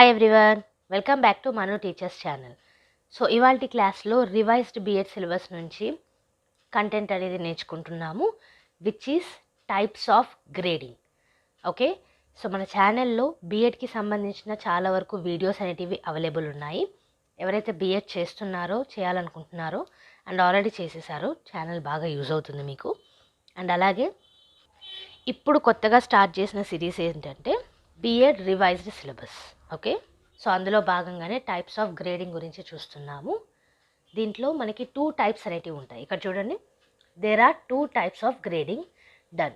Hi everyone, welcome back to Manu teachers channel. So ఇవాల్టి క్లాస్లో revised B Ed syllabus నుంచి content అనేది నేర్చుకుంటున్నాము, which is types of grading. Okay, so మన ఛానల్లో బిఎడ్కి సంబంధించిన చాలా వరకు వీడియోస్ అనేటివి అవైలబుల్ ఉన్నాయి. ఎవరైతే బిఎడ్ చేస్తున్నారో, చేయాలనుకుంటున్నారో అండ్ ఆల్రెడీ చేసేసారో ఛానల్ బాగా యూజ్ అవుతుంది మీకు. అండ్ అలాగే ఇప్పుడు కొత్తగా స్టార్ట్ చేసిన సిరీస్ ఏంటంటే BEd revised syllabus. Okay, so అందులో భాగంగానే టైప్స్ ఆఫ్ గ్రేడింగ్ గురించి చూస్తున్నాము. దీంట్లో మనకి 2 టైప్స్ అనేటివి ఉంటాయి. ఇక్కడ చూడండి, there are 2 types of grading done.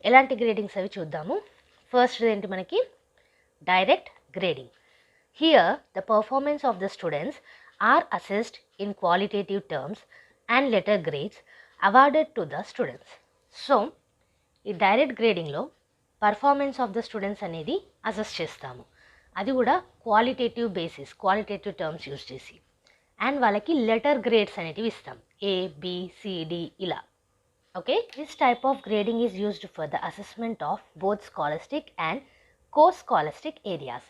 ఎలాంటి గ్రేడింగ్స్ అవి చూద్దాము. ఫస్ట్ ఏంటి మనకి direct grading. Here the performance of the students are assessed in qualitative terms and letter grades awarded to the students. So ఈ డైరెక్ట్ గ్రేడింగ్లో పర్ఫార్మెన్స్ ఆఫ్ ద స్టూడెంట్స్ అనేది assess చేస్తాము, అది కూడా qualitative basis, qualitative terms use చేసి. And వాళ్ళకి letter grades అనేటివి ఇస్తాం, ABCD ఇలా. Okay, this type of grading is used for the assessment of both scholastic and co scholastic areas.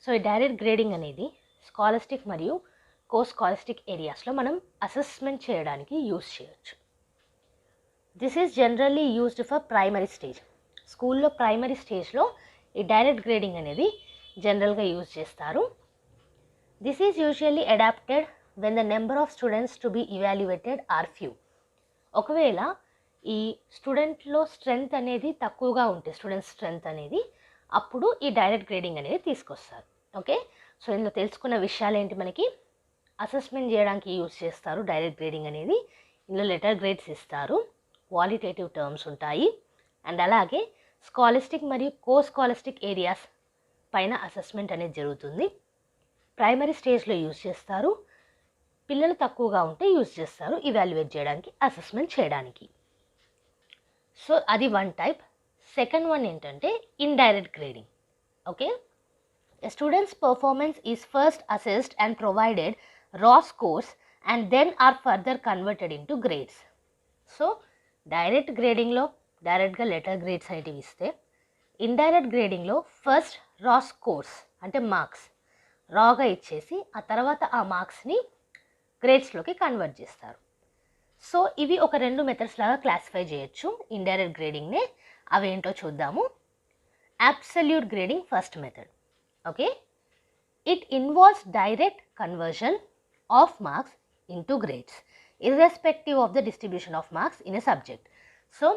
So ఈ డైరెక్ట్ గ్రేడింగ్ అనేది స్కాలస్టిక్ మరియు కో స్కాలస్టిక్ ఏరియాస్లో మనం అసెస్మెంట్ చేయడానికి యూజ్ చేయొచ్చు. This is generally used for primary stage. స్కూల్లో primary స్టేజ్లో ఈ డైరెక్ట్ గ్రేడింగ్ అనేది జనరల్గా యూజ్ చేస్తారు. This is usually adopted when the number of students to be evaluated are few. ఒకవేళ ఈ స్టూడెంట్లో స్ట్రెంగ్త్ అనేది తక్కువగా ఉంటే, స్టూడెంట్ స్ట్రెంగ్త్ అనేది, అప్పుడు ఈ డైరెక్ట్ గ్రేడింగ్ అనేది తీసుకొస్తారు. ఓకే, సో ఇందులో తెలుసుకున్న విషయాలు ఏంటి, మనకి అసెస్మెంట్ చేయడానికి యూజ్ చేస్తారు డైరెక్ట్ గ్రేడింగ్ అనేది. ఇందులో లెటర్ గ్రేడ్స్ ఇస్తారు, క్వాలిటేటివ్ టర్మ్స్ ఉంటాయి, అండ్ అలాగే స్కాలస్టిక్ మరియు కో స్కాలస్టిక్ ఏరియాస్ పైన అసెస్మెంట్ అనేది జరుగుతుంది. ప్రైమరీ స్టేజ్లో యూజ్ చేస్తారు, పిల్లలు తక్కువగా ఉంటే యూజ్ చేస్తారు ఇవాల్యుయేట్ చేయడానికి, అసెస్మెంట్ చేయడానికి. సో అది వన్ టైప్. సెకండ్ వన్ ఏంటంటే indirect grading. Okay, students performance is first assessed and provided raw scores and then are further converted into grades. So direct గ్రేడింగ్లో డైరెక్ట్గా లెటర్ గ్రేడ్స్ అనేటివి ఇస్తే, indirect గ్రేడింగ్లో first raw scores అంటే marks రాగా ఇచ్చేసి ఆ తర్వాత ఆ మార్క్స్ని గ్రేడ్స్లోకి కన్వర్ట్ చేస్తారు. సో ఇవి ఒక 2 మెథడ్స్ లాగా క్లాసిఫై చేయొచ్చు ఇండైరెక్ట్ గ్రేడింగ్నే. అవేంటో చూద్దాము. Absolute grading first method. Okay, it involves direct conversion of marks into grades irrespective of the distribution of marks in a subject. So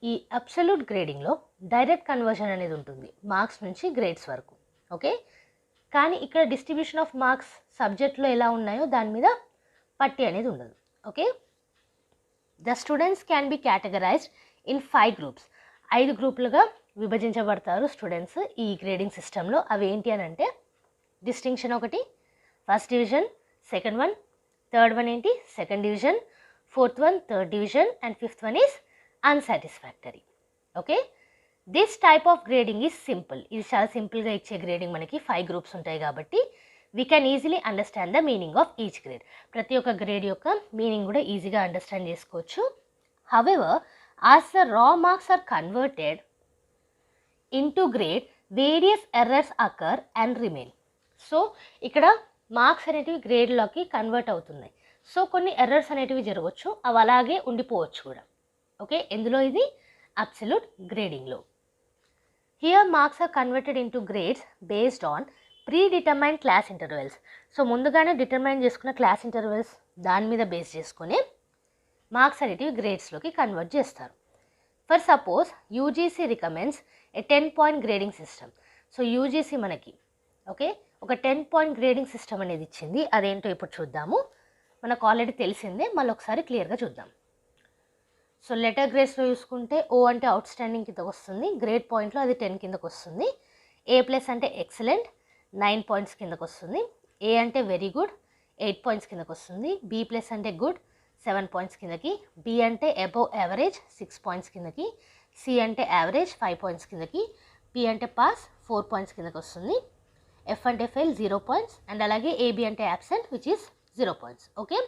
ఈ అబ్సల్యూట్ గ్రేడింగ్లో డైరెక్ట్ కన్వర్షన్ అనేది ఉంటుంది మార్క్స్ నుంచి గ్రేడ్స్ వరకు. Okay, కానీ ఇక్కడ డిస్ట్రిబ్యూషన్ ఆఫ్ మార్క్స్ సబ్జెక్ట్లో ఎలా ఉన్నాయో దాని మీద పట్టి అనేది ఉండదు. Okay, the students can be categorised in 5 groups. 5 గ్రూపులుగా విభజించబడతారు స్టూడెంట్స్ ఈ గ్రేడింగ్ సిస్టంలో. అవి ఏంటి అని అంటే, డిస్టింక్షన్ ఒకటి, first division, second one, third one ఏంటి second division, fourth one third division, and fifth one is unsatisfactory. Okay, this type of grading is simple. ఇది చాలా సింపుల్గా ఇచ్చే గ్రేడింగ్. మనకి 5 గ్రూప్స్ ఉంటాయి కాబట్టి we can easily understand the meaning of each grade. ప్రతి ఒక్క గ్రేడ్ యొక్క మీనింగ్ కూడా ఈజీగా అండర్స్టాండ్ చేసుకోవచ్చు. However, as the raw marks are converted into grade, various errors occur and remain. So ఇక్కడ మార్క్స్ అనేటివి గ్రేడ్లోకి కన్వర్ట్ అవుతున్నాయి. సో కొన్ని ఎర్రర్స్ అనేటివి జరగవచ్చు, అవి అలాగే ఉండిపోవచ్చు కూడా. ఓకే, ఎందులో ఇది అబ్సల్యూట్ గ్రేడింగ్లో. Here marks are converted into grades based on predetermined class intervals. So ముందుగానే డిటర్మైన్ చేసుకున్న క్లాస్ ఇంటర్వెల్స్ దాని మీద బేస్ చేసుకుని మార్క్స్ అనేటివి గ్రేడ్స్లోకి కన్వర్ట్ చేస్తారు. For suppose UGC recommends A 10 point grading system. So UGC మనకి ఓకే ఒక 10 పాయింట్ గ్రేడింగ్ సిస్టమ్ అనేది ఇచ్చింది. అదేంటో ఇప్పుడు చూద్దాము. మనకు ఆల్రెడీ తెలిసిందే, మళ్ళీ ఒకసారి క్లియర్గా చూద్దాం. సో లెటర్ గ్రేడ్స్లో చూసుకుంటే O అంటే అవుట్ స్టాండింగ్ కిందకు వస్తుంది, గ్రేడ్ పాయింట్లో అది 10 కిందకు వస్తుంది. A+ అంటే ఎక్సలెంట్ 9 పాయింట్స్ కిందకు వస్తుంది. A అంటే వెరీ గుడ్ 8 పాయింట్స్ కిందకు వస్తుంది. B+ అంటే గుడ్ 7 పాయింట్స్ కిందకి. B అంటే అబవ్ యావరేజ్ 6 పాయింట్స్ కిందకి. C అంటే యావరేజ్ 5 పాయింట్స్ కిందకి. P అంటే పాస్ 4 పాయింట్స్ కిందకు వస్తుంది. F అంటే ఫెయిల్ 0 పాయింట్స్, అండ్ అలాగే AB అంటే absent which is 0 points. Okay,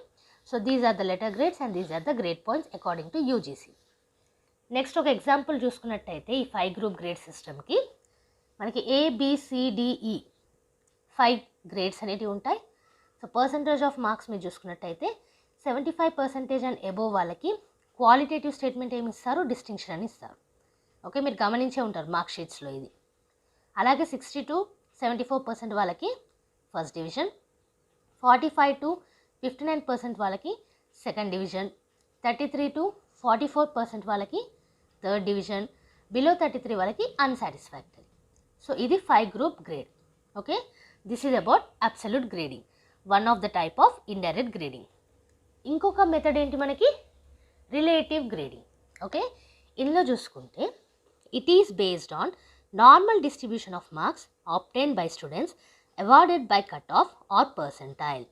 so these are the letter grades and these are the grade points according to UGC. Next ఒక example చూసుకున్నట్టయితే ఈ 5 గ్రూప్ గ్రేడ్ సిస్టమ్కి మనకి ABCDE 5 గ్రేడ్స్ అనేటివి ఉంటాయి. సో పర్సంటేజ్ ఆఫ్ మార్క్స్ మీరు చూసుకున్నట్టయితే 75% అండ్ అబోవ్ వాళ్ళకి క్వాలిటేటివ్ స్టేట్మెంట్ ఏమి ఇస్తారు, డిస్టింక్షన్ అని ఇస్తారు. ఓకే, మీరు గమనించే ఉంటారు మార్క్ షీట్స్లో ఇది. అలాగే 60 to 74% వాళ్ళకి ఫస్ట్ డివిజన్, 45 to 59% వాళ్ళకి సెకండ్ డివిజన్, 33 to 44% వాళ్ళకి థర్డ్ డివిజన్, బిలో 33 వాళ్ళకి అన్సాటిస్ఫాక్టరీ. సో ఇది 5 group grade. Okay, this is about absolute grading, one of the type of indirect grading. ఇంకొక మెథడ్ ఏంటి మనకి, రిలేటివ్ గ్రేడింగ్. ఓకే, ఇందులో చూసుకుంటే it is based on normal distribution of marks obtained by students awarded by cut off or percentile.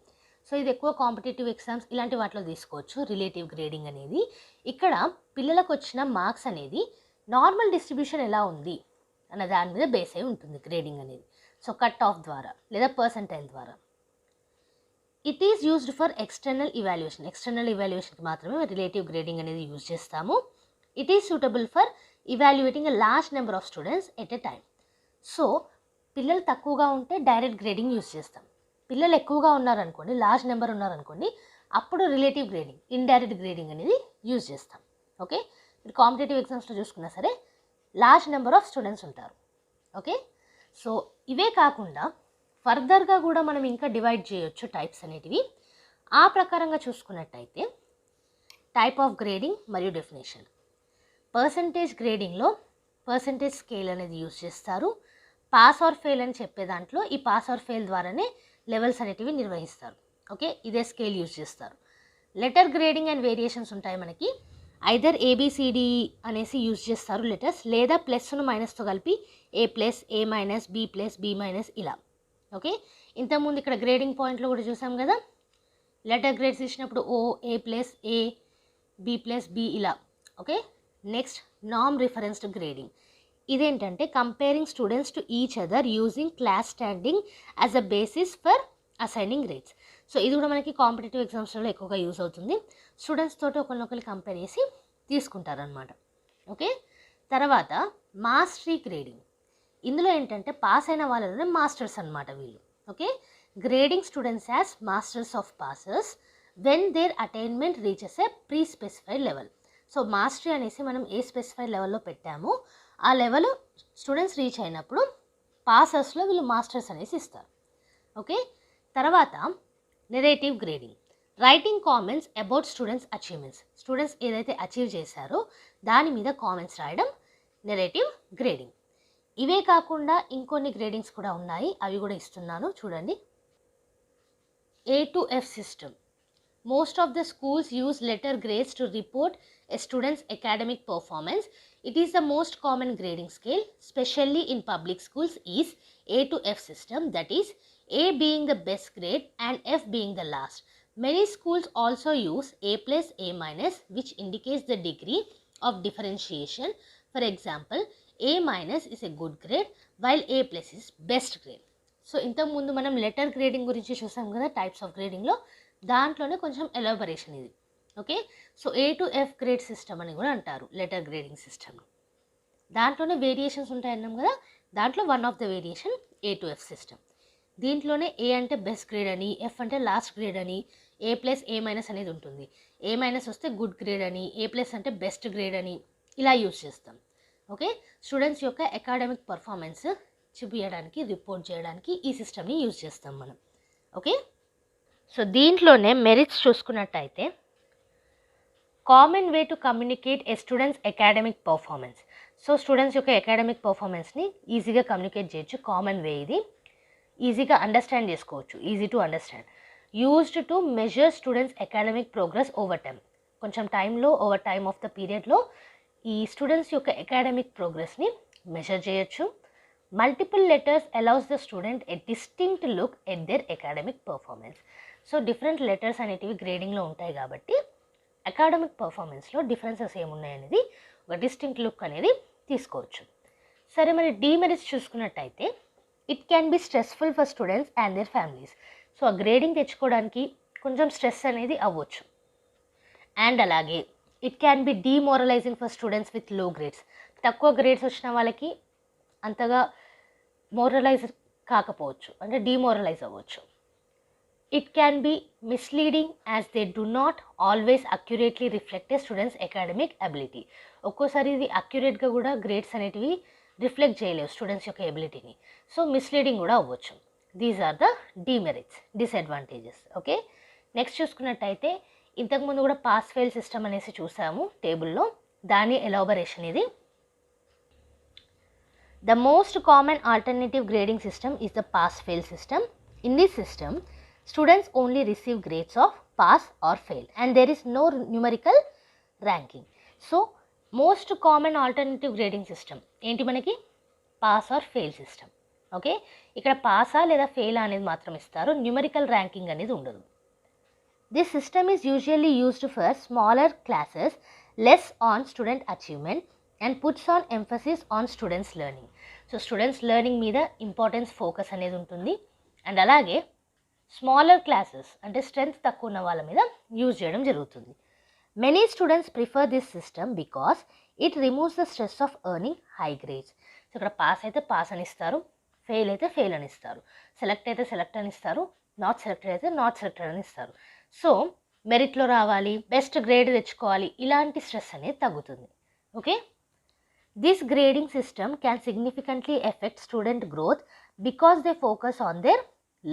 So ఇది ఎక్కువ competitive exams ఇలాంటి వాటిలో తీసుకోవచ్చు రిలేటివ్ గ్రేడింగ్ అనేది. ఇక్కడ పిల్లలకు వచ్చిన మార్క్స్ అనేది నార్మల్ డిస్ట్రిబ్యూషన్ ఎలా ఉంది అన్న దాని మీద బేస్ అయి ఉంటుంది గ్రేడింగ్ అనేది. సో కట్ ఆఫ్ ద్వారా లేదా పర్సెంటైల్ ద్వారా. It is used for external evaluation. External ఇవాల్యుయేషన్కి మాత్రమే రిలేటివ్ గ్రేడింగ్ అనేది యూజ్ చేస్తాము. It is suitable for evaluating a large number of students at a time. So పిల్లలు తక్కువగా ఉంటే డైరెక్ట్ గ్రేడింగ్ యూజ్ చేస్తాం. పిల్లలు ఎక్కువగా ఉన్నారనుకోండి, లార్జ్ నెంబర్ ఉన్నారనుకోండి, అప్పుడు రిలేటివ్ గ్రేడింగ్, ఇండైరెక్ట్ గ్రేడింగ్ అనేది యూజ్ చేస్తాం. ఓకే, మీరు కాంపిటేటివ్ ఎగ్జామ్స్లో చూసుకున్నా సరే లార్జ్ నెంబర్ ఆఫ్ స్టూడెంట్స్ ఉంటారు. ఓకే, సో ఇవే కాకుండా ఫర్దర్గా కూడా మనం ఇంకా డివైడ్ చేయొచ్చు టైప్స్ అనేటివి. ఆ ప్రకారంగా చూసుకున్నట్టయితే టైప్ ఆఫ్ గ్రేడింగ్ మరియు డెఫినేషన్. పర్సంటేజ్ గ్రేడింగ్లో పర్సంటేజ్ స్కేల్ అనేది యూజ్ చేస్తారు. పాస్ ఆర్ ఫెయిల్ అని చెప్పే దాంట్లో ఈ పాస్ ఆర్ ఫెయిల్ ద్వారానే లెవెల్స్ అనేటివి నిర్వహిస్తారు. ఓకే, ఇదే స్కేల్ యూజ్ చేస్తారు. లెటర్ గ్రేడింగ్ అండ్ వేరియేషన్స్ ఉంటాయి మనకి. ఐదర్ ఏబిసిడి అనేసి యూజ్ చేస్తారు లెటర్స్, లేదా ప్లస్ను మైనస్తో కలిపి A+, A-, B+, B-, ఇలా. ఓకే, ఇంతకుముందు ఇక్కడ గ్రేడింగ్ పాయింట్లో కూడా చూసాం కదా, లెటర్ గ్రేడ్స్ ఇచ్చినప్పుడు O, A+, A, B+, B ఇలా. ఓకే, నెక్స్ట్ నామ్ రిఫరెన్స్డ్ గ్రేడింగ్. ఇదేంటంటే comparing students to each other using class standing as a basis for assigning grades. So ఇది కూడా మనకి కాంపిటేటివ్ ఎగ్జామ్స్లో ఎక్కువగా యూజ్ అవుతుంది. స్టూడెంట్స్ తోటి ఒకరినొకరు కంపేర్ చేసి తీసుకుంటారనమాట. ఓకే, తర్వాత మాస్టరీ గ్రేడింగ్. ఇందులో ఏంటంటే పాస్ అయిన వాళ్ళలోనే మాస్టర్స్ అనమాట వీళ్ళు. Okay, grading students as masters of passers when their attainment reaches a pre specified level. So mastery అనేసి మనం ఏ స్పెసిఫైడ్ లెవెల్లో పెట్టామో ఆ లెవెల్ స్టూడెంట్స్ రీచ్ అయినప్పుడు పాసర్స్లో వీళ్ళు మాస్టర్స్ అనేసి ఇస్తారు. ఓకే, తర్వాత narrative grading. Writing comments about students achievements. Students ఏదైతే అచీవ్ చేశారో దాని మీద కామెంట్స్ రాయడం నెరేటివ్ గ్రేడింగ్. ఇవే కాకుండా ఇంకొన్ని గ్రేడింగ్స్ కూడా ఉన్నాయి, అవి కూడా ఇస్తున్నాను చూడండి. A to F system. Most of the schools use letter grades to report a student's academic performance. It is the most common grading scale, especially in public schools, is A to F system, that is A being the best grade and F being the last. Many schools also use A+, A-, which indicates the degree of differentiation. For example, A- is a good grade while A+ is best grade. So ఇంతకుముందు మనం letter grading గురించి చూసాం కదా types of గ్రేడింగ్లో, దాంట్లోనే కొంచెం elaboration ఇది. Okay, so A to F grade system అని కూడా అంటారు లెటర్ గ్రేడింగ్ సిస్టమ్. దాంట్లోనే వేరియేషన్స్ ఉంటాయన్నాం కదా, దాంట్లో one of the variation A to F system. దీంట్లోనే ఏ అంటే బెస్ట్ గ్రేడ్ అని, ఎఫ్ అంటే లాస్ట్ గ్రేడ్ అని, A+, A- అనేది ఉంటుంది. A- వస్తే గుడ్ గ్రేడ్ అని, A+ అంటే బెస్ట్ గ్రేడ్ అని ఇలా యూజ్ చేస్తాం. ఓకే, స్టూడెంట్స్ యొక్క అకాడమిక్ పర్ఫార్మెన్స్ చూపించడానికి, రిపోర్ట్ చేయడానికి ఈ సిస్టమ్ని యూజ్ చేస్తాం మనం. ఓకే, సో దీంట్లోనే మెరిట్స్ చూసుకున్నట్టయితే common way to communicate A student's academic performance. So students యొక్క అకాడమిక్ పర్ఫార్మెన్స్ని ఈజీగా కమ్యూనికేట్ చేయొచ్చు. కామన్ వే ఇది, ఈజీగా అండర్స్టాండ్ చేసుకోవచ్చు, easy to understand. Used to measure students academic progress over time. కొంచెం టైంలో, ఓవర్ టైమ్ ఆఫ్ ద పీరియడ్లో ఈ స్టూడెంట్స్ యొక్క అకాడమిక్ ప్రోగ్రెస్ని మెజర్ చేయొచ్చు. Multiple letters allows the student a distinct look at their academic performance. So different letters అనేటివి గ్రేడింగ్లో ఉంటాయి కాబట్టి అకాడమిక్ పర్ఫార్మెన్స్లో డిఫరెన్సెస్ ఏమున్నాయనేది ఒక డిస్టింక్ట్ లుక్ అనేది తీసుకోవచ్చు. సరే, మరి డీమెరిట్స్ చూసుకున్నట్టయితే it can be stressful for students and their families. So ఆ గ్రేడింగ్ తెచ్చుకోవడానికి కొంచెం స్ట్రెస్ అనేది అవ్వచ్చు. అండ్ అలాగే it can be demoralising for students with low grades. తక్కువ గ్రేడ్స్ వచ్చిన వాళ్ళకి అంతగా మోరలైజ్ కాకపోవచ్చు, అంటే డిమోరలైజ్ అవ్వచ్చు. It can be misleading as they do not always accurately reflect a student's academic ability. ఒక్కోసారి ఇది అక్యురేట్గా కూడా గ్రేడ్స్ అనేటివి రిఫ్లెక్ట్ చేయలేవు స్టూడెంట్స్ యొక్క ఎబిలిటీని. సో మిస్లీడింగ్ కూడా అవ్వచ్చు. These are the demerits, disadvantages. Okay, next చూసుకున్నట్టయితే ఇంతకుముందు కూడా పాస్ ఫెయిల్ సిస్టమ్ అనేసి చూసాము టేబుల్లో. దాని ఎలాబరేషన్ ఇది. The most common alternative grading system is the pass-fail system. In this system, students only receive grades of pass or fail and there is no numerical ranking. So, most common alternative grading system ఏంటి మనకి? Pass or fail system. Okay, ఇక్కడ పాసా లేదా fail అనేది మాత్రం ఇస్తారు, numerical ranking అనేది ఉండదు. This system is usually used for smaller classes, less on student achievement and puts on emphasis on students learning. So students learning మీద ఇంపార్టెన్స్ ఫోకస్ అనేది ఉంటుంది. అండ్ అలాగే స్మాలర్ క్లాసెస్ అంటే స్ట్రెంగ్త్ తక్కువ ఉన్న వాళ్ళ మీద యూజ్ చేయడం జరుగుతుంది. Many students prefer this system because it removes the stress of earning high grades. So ఇక్కడ పాస్ అయితే పాస్ అని ఇస్తారు, ఫెయిల్ అయితే ఫెయిల్ అని ఇస్తారు, సెలెక్ట్ అయితే సెలెక్ట్ అని ఇస్తారు, నాట్ సెలెక్టెడ్ అయితే నాట్ సెలెక్టెడ్ అని ఇస్తారు. సో మెరిట్లో రావాలి, బెస్ట్ గ్రేడ్ తెచ్చుకోవాలి, ఇలాంటి స్ట్రెస్ అనేది తగ్గుతుంది. Okay, this grading system can significantly affect student growth because they focus on their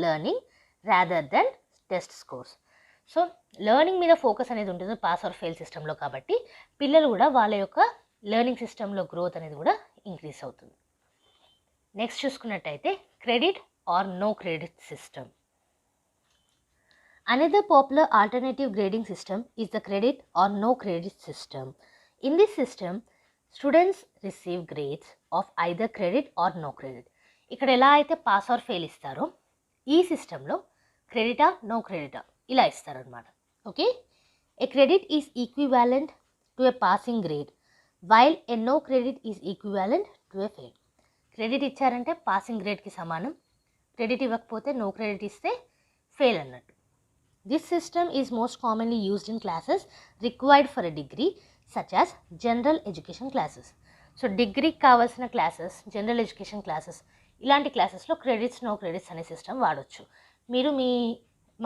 learning rather than test scores. So learning మీద ఫోకస్ అనేది ఉంటుంది పాస్ ఆర్ ఫెయిల్ సిస్టంలో, కాబట్టి పిల్లలు కూడా వాళ్ళ యొక్క లెర్నింగ్ సిస్టంలో గ్రోత్ అనేది కూడా ఇంక్రీజ్ అవుతుంది. నెక్స్ట్ చూసుకున్నట్టయితే credit or no credit system. Another popular alternative grading system is the credit or no credit system. In this system, students receive grades of either credit or no credit. ఇక్కడ ఎలా అయితే pass or fail ఇస్తారో ఈ సిస్టంలో క్రెడిటా no క్రెడిటా ఇలా ఇస్తారనమాట. Okay, a credit is equivalent to a passing grade while a no credit is equivalent to a fail. Credit ఇచ్చారంటే పాసింగ్ గ్రేడ్కి సమానం, క్రెడిట్ ఇవ్వకపోతే నో క్రెడిట్ ఇస్తే ఫెయిల్ అన్నట్టు. This system is most commonly used in classes required for a degree such as general education classes. So డిగ్రీకి కావాల్సిన classes, general education classes, ఇలాంటి క్లాసెస్లో క్రెడిట్స్ నో క్రెడిట్స్ అనే సిస్టమ్ వాడచ్చు. మీరు మీ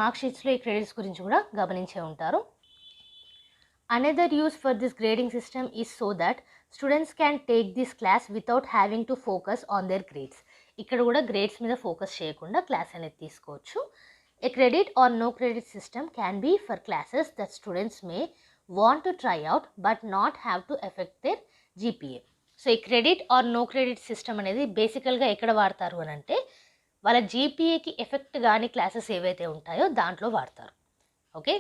మార్క్ షీట్స్లో ఈ క్రెడిట్స్ గురించి కూడా గమనించే ఉంటారు. Another use for this grading system is so that students can take this class without having to focus on their grades. ఇక్కడ కూడా గ్రేడ్స్ మీద ఫోకస్ చేయకుండా క్లాస్ అనేది తీసుకోవచ్చు. A credit or no credit system can be for classes that students may want to try out but not have to affect their GPA. So ఈ credit or no credit system అనేది బేసికల్గా ఎక్కడ వాడతారు అని అంటే వాళ్ళ జీపీఏకి ఎఫెక్ట్ కానీ classes ఏవైతే ఉంటాయో దాంట్లో వాడతారు. Okay,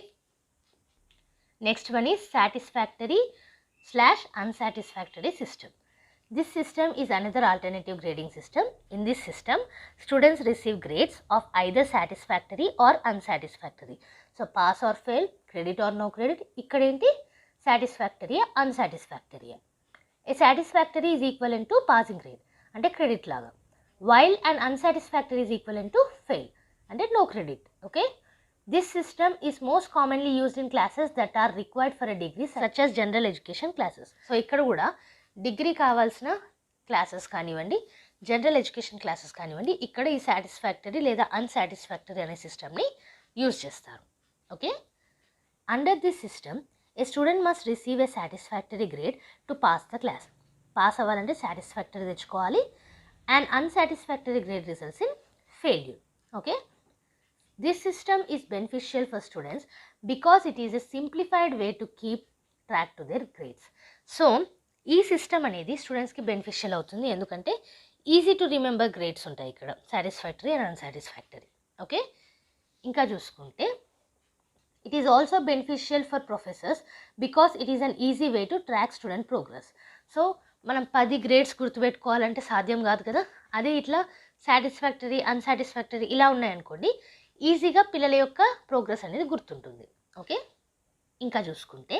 next one is satisfactory / unsatisfactory system. This system is another alternative grading system. In this system, students receive grades of either satisfactory or unsatisfactory. So pass or fail, credit or no credit. ఇక్కడ ఏంటి satisfactory, unsatisfactory. A satisfactory is equivalent to passing grade అంటే credit లాగా, while an unsatisfactory is equivalent to fail అంటే no credit. Okay. This system is most commonly used in classes that are required for a degree such as general education classes. So ఇక్కడ కూడా degree కావాల్సిన classes కానివ్వండి, general education classes కానివ్వండి, ఇక్కడ ఈ satisfactory లేదా unsatisfactory అనే సిస్టమ్ని యూజ్ చేస్తారు. Okay, under this system A student must receive a satisfactory grade to pass the class. Pass అవ్వాలంటే సాటిస్ఫాక్టరీ తెచ్చుకోవాలి. And unsatisfactory grade results in failure. Okay, this system is beneficial for students because it is a simplified way to keep track to their grades. So ఈ system అనేది స్టూడెంట్స్కి beneficial అవుతుంది, ఎందుకంటే easy to remember grades ఉంటాయి ఇక్కడ, satisfactory and unsatisfactory. Okay, ఇంకా చూసుకుంటే it is also beneficial for professors because it is an easy way to track student progress. So మనం 10 గ్రేడ్స్ గుర్తుపెట్టుకోవాలంటే సాధ్యం కాదు కదా, అదే ఇట్లా సాటిస్ఫాక్టరీ అన్సాటిస్ఫాక్టరీ ఇలా ఉన్నాయనుకోండి, ఈజీగా పిల్లల యొక్క ప్రోగ్రెస్ అనేది గుర్తుంటుంది. ఓకే, ఇంకా చూసుకుంటే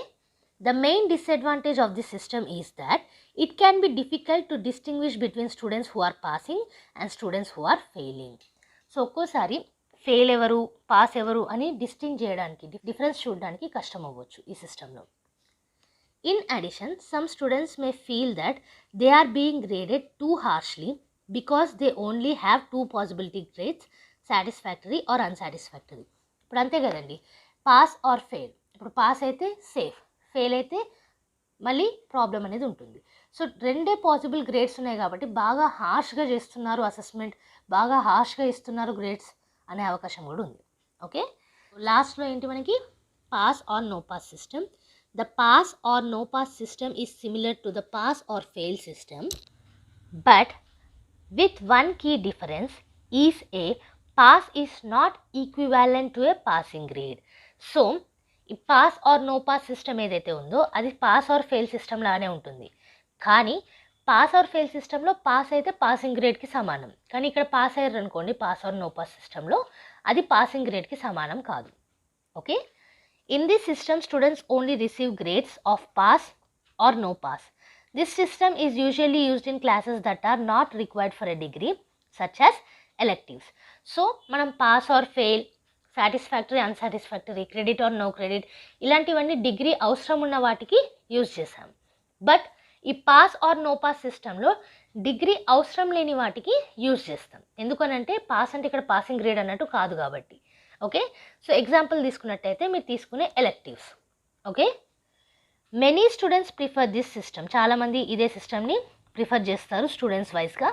the main disadvantage of this system is that it can be difficult to distinguish between students who are passing and students who are failing. So ఒక్కోసారి ఫెయిల్ ఎవరు పాస్ ఎవరు అని డిస్టింగ్ చేయడానికి, డిఫరెన్స్ చూడడానికి కష్టం అవ్వచ్చు ఈ సిస్టంలో. In addition, some students may feel that they are being graded too harshly because they only have 2 possibility grades, satisfactory or unsatisfactory. ఇప్పుడు అంతే కదండి, పాస్ ఆర్ ఫెయిల్. ఇప్పుడు పాస్ అయితే సేఫ్, ఫెయిల్ అయితే మళ్ళీ ప్రాబ్లం అనేది ఉంటుంది. సో రెండే పాసిబుల్ గ్రేడ్స్ ఉన్నాయి కాబట్టి బాగా హార్ష్గా చేస్తున్నారు అసెస్మెంట్, బాగా హార్ష్గా ఇస్తున్నారు గ్రేడ్స్ అనే అవకాశం కూడా ఉంది. ఓకే, లాస్ట్లో ఏంటి మనకి pass or no pass system. The pass or no pass system is similar to the pass or fail system, but with one key difference is a pass is not equivalent to a passing grade. So ఈ pass or no pass system ఏదైతే ఉందో అది pass or fail system లానే ఉంటుంది. కానీ pass or fail సిస్టంలో pass అయితే passing గ్రేడ్కి సమానం, కానీ ఇక్కడ పాస్ అయ్యారు అనుకోండి పాస్ ఆర్ నో పాస్ సిస్టంలో, అది పాసింగ్ గ్రేడ్కి సమానం కాదు. Okay, in this system students only receive grades of pass or no pass. This system is usually used in classes that are not required for a degree, such as electives. So, మనం pass or fail, satisfactory, unsatisfactory, credit or no credit ఇలాంటివన్నీ degree అవసరం ఉన్న వాటికి use చేసాం. But ఈ pass or no pass సిస్టంలో degree అవసరం లేని వాటికి యూజ్ చేస్తాం. ఎందుకనంటే పాస్ అంటే ఇక్కడ పాసింగ్ గ్రేడ్ అన్నట్టు కాదు కాబట్టి. ఓకే, సో ఎగ్జాంపుల్ తీసుకున్నట్టయితే మీరు తీసుకునే electives. Okay, many students prefer this system. చాలామంది ఇదే సిస్టమ్ని ప్రిఫర్ చేస్తారు స్టూడెంట్స్ వైజ్గా.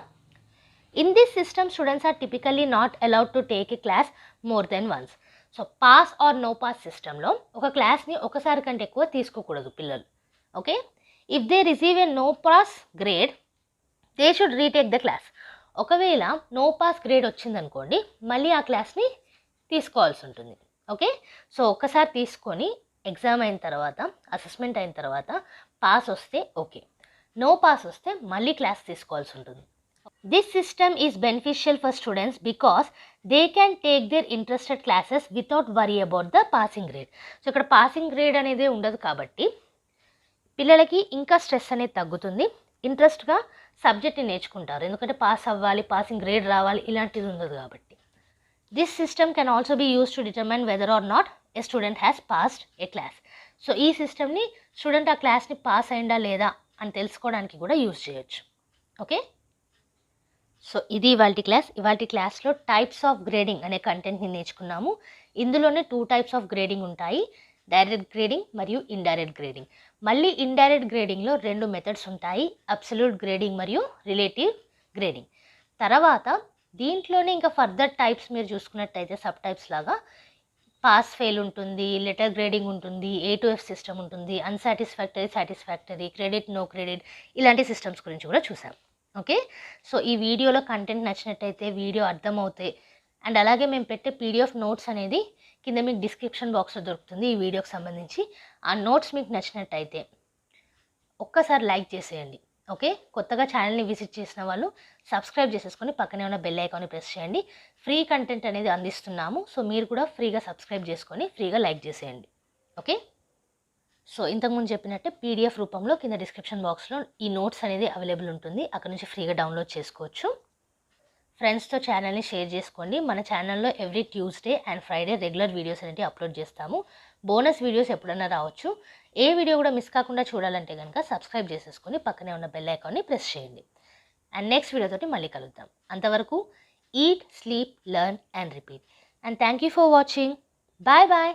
In this system students are typically not allowed to take a class more than once. So pass or no pass సిస్టంలో ఒక క్లాస్ని ఒకసారి కంటే ఎక్కువ తీసుకోకూడదు పిల్లలు. Okay, if they receive a no pass grade they should retake the class. ఒకవేళ no pass grade వచ్చిందనుకోండి మళ్ళీ ఆ క్లాస్ని తీసుకోవాల్సి ఉంటుంది. ఓకే, సో ఒక్కసారి తీసుకొని ఎగ్జామ్ అయిన తర్వాత, అసెస్మెంట్ అయిన తర్వాత పాస్ వస్తే ఓకే, నో పాస్ వస్తే మళ్ళీ క్లాస్ తీసుకోవాల్సి ఉంటుంది. This system is beneficial for students because they can take their interested classes without worry about the passing grade. So ఇక్కడ పాసింగ్ గ్రేడ్ అనేది ఉండదు కాబట్టి పిల్లలకి ఇంకా స్ట్రెస్ అనేది తగ్గుతుంది, ఇంట్రెస్ట్గా సబ్జెక్ట్ని నేర్చుకుంటారు. ఎందుకంటే పాస్ అవ్వాలి, పాసింగ్ గ్రేడ్ రావాలి ఇలాంటిది ఉండదు కాబట్టి. This system can also be use to determine whether or not a student has passed a class. So ఈ సిస్టమ్ని స్టూడెంట్ ఆ క్లాస్ని పాస్ అయిందా లేదా అని తెలుసుకోవడానికి కూడా యూజ్ చేయొచ్చు. ఓకే, సో ఇది ఇవాళ క్లాస్లో టైప్స్ ఆఫ్ గ్రేడింగ్ అనే కంటెంట్ని నేర్చుకున్నాము. ఇందులోనే 2 టైప్స్ ఆఫ్ గ్రేడింగ్ ఉంటాయి, డైరెక్ట్ గ్రేడింగ్ మరియు ఇండైరెక్ట్ గ్రేడింగ్. మళ్ళీ ఇండైరెక్ట్ గ్రేడింగ్లో 2 మెథడ్స్ ఉంటాయి, అబ్సల్యూట్ గ్రేడింగ్ మరియు రిలేటివ్ గ్రేడింగ్. తర్వాత దీంట్లోనే ఇంకా ఫర్దర్ టైప్స్ మీరు చూసుకున్నట్టయితే సబ్ టైప్స్ లాగా పాస్ ఫెయిల్ ఉంటుంది, లెటర్ గ్రేడింగ్ ఉంటుంది, A2F సిస్టమ్ ఉంటుంది, unsatisfactory, satisfactory, credit, no credit ఇలాంటి సిస్టమ్స్ గురించి కూడా చూసాం. ఓకే, సో ఈ వీడియోలో కంటెంట్ నచ్చినట్టయితే, వీడియో అర్థమవుతాయి అండ్ అలాగే మేము పెట్టే PDF నోట్స్ అనేది కింద మీకు డిస్క్రిప్షన్ బాక్స్లో దొరుకుతుంది ఈ వీడియోకి సంబంధించి. ఆ నోట్స్ మీకు నచ్చినట్టయితే ఒక్కసారి లైక్ చేసేయండి. ఓకే, కొత్తగా ఛానల్ని విజిట్ చేసిన వాళ్ళు సబ్స్క్రైబ్ చేసేసుకొని పక్కనే ఉన్న బెల్ ఐకాన్ని ప్రెస్ చేయండి. ఫ్రీ కంటెంట్ అనేది అందిస్తున్నాము, సో మీరు కూడా ఫ్రీగా సబ్స్క్రైబ్ చేసుకొని ఫ్రీగా లైక్ చేసేయండి. ఓకే, సో ఇంతకుముందు చెప్పినట్టే PDF రూపంలో కింద డిస్క్రిప్షన్ బాక్స్లో ఈ నోట్స్ అనేది అవైలబుల్ ఉంటుంది, అక్కడ నుంచి ఫ్రీగా డౌన్లోడ్ చేసుకోవచ్చు. ఫ్రెండ్స్తో ఛానల్ని షేర్ చేసుకోండి. మన ఛానల్లో every Tuesday and Friday regular videos అనేవి అప్లోడ్ చేస్తాము. బోనస్ వీడియోస్ ఎప్పుడైనా రావచ్చు. ఏ వీడియో కూడా మిస్ కాకుండా చూడాలంటే కనుక సబ్స్క్రైబ్ చేసేసుకొని పక్కనే ఉన్న బెల్ ఐకాన్ని ప్రెస్ చేయండి. అండ్ నెక్స్ట్ వీడియోతోటి మళ్ళీ కలుద్దాం. అంతవరకు eat, sleep, learn and repeat. And thank you for watching. Bye bye.